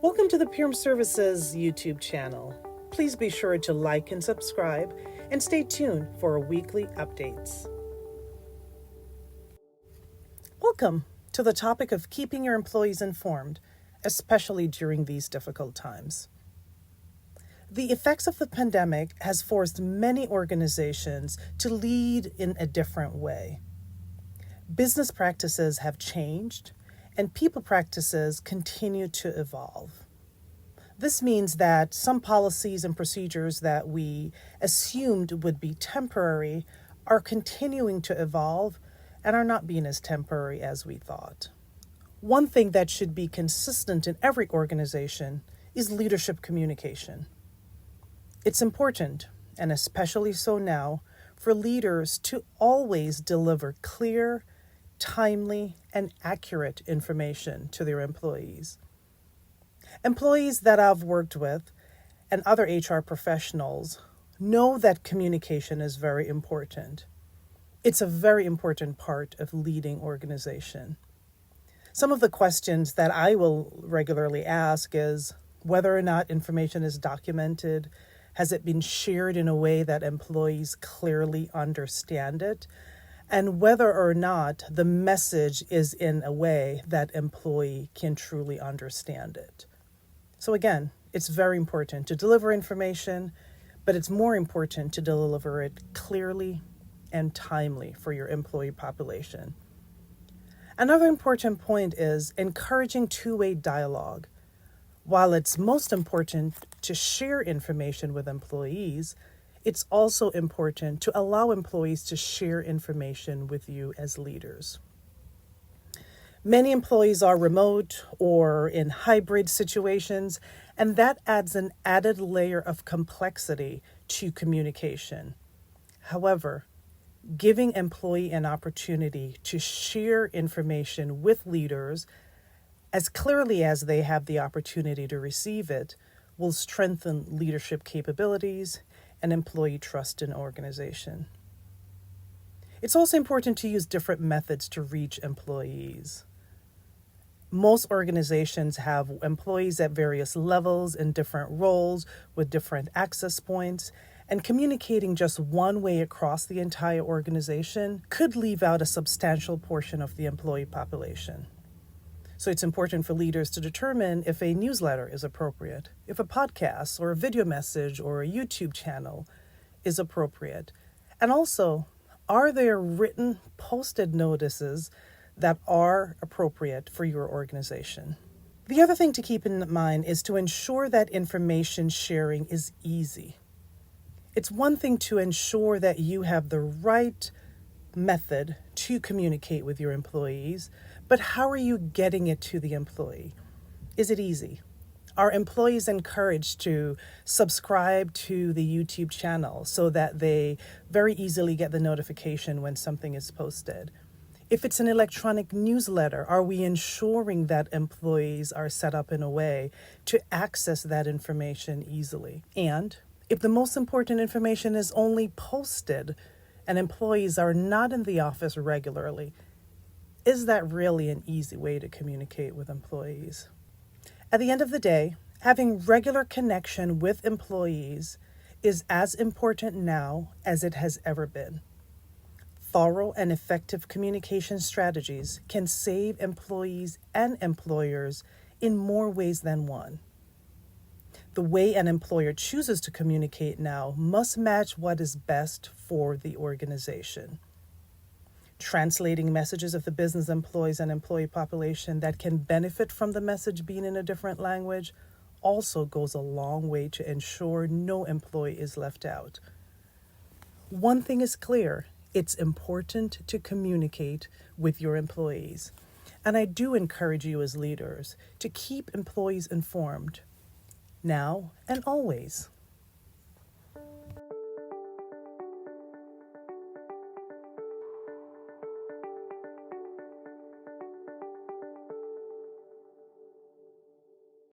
Welcome to the PEARRM Services YouTube channel. Please be sure to like and subscribe and stay tuned for our weekly updates. Welcome to the topic of keeping your employees informed, especially during these difficult times. The effects of the pandemic has forced many organizations to lead in a different way. Business practices have changed, and people practices continue to evolve. This means that some policies and procedures that we assumed would be temporary are continuing to evolve and are not being as temporary as we thought. One thing that should be consistent in every organization is leadership communication. It's important, and especially so now, for leaders to always deliver clear, timely, and accurate information to their employees. Employees that I've worked with and other HR professionals know that communication is very important. It's a very important part of leading organization. Some of the questions that I will regularly ask is whether or not information is documented. Has it been shared in a way that employees clearly understand it? And whether or not the message is in a way that employee can truly understand it. So again, it's very important to deliver information, but it's more important to deliver it clearly and timely for your employee population. Another important point is encouraging two-way dialogue. While it's most important to share information with employees, it's also important to allow employees to share information with you as leaders. Many employees are remote or in hybrid situations, and that adds an added layer of complexity to communication. However, giving employee an opportunity to share information with leaders as clearly as they have the opportunity to receive it will strengthen leadership capabilities and employee trust in organization. It's also important to use different methods to reach employees. Most organizations have employees at various levels in different roles with different access points, and communicating just one way across the entire organization could leave out a substantial portion of the employee population. So it's important for leaders to determine if a newsletter is appropriate, if a podcast or a video message or a YouTube channel is appropriate. And also, are there written posted notices that are appropriate for your organization? The other thing to keep in mind is to ensure that information sharing is easy. It's one thing to ensure that you have the right method to communicate with your employees, but how are you getting it to the employee? Is it easy? Are employees encouraged to subscribe to the YouTube channel so that they very easily get the notification when something is posted? If it's an electronic newsletter, are we ensuring that employees are set up in a way to access that information easily? And if the most important information is only posted and employees are not in the office regularly, is that really an easy way to communicate with employees? At the end of the day, having regular connection with employees is as important now as it has ever been. Thorough and effective communication strategies can save employees and employers in more ways than one. The way an employer chooses to communicate now must match what is best for the organization. Translating messages of the business employees and employee population that can benefit from the message being in a different language also goes a long way to ensure no employee is left out. One thing is clear, it's important to communicate with your employees. And I do encourage you as leaders to keep employees informed, now and always.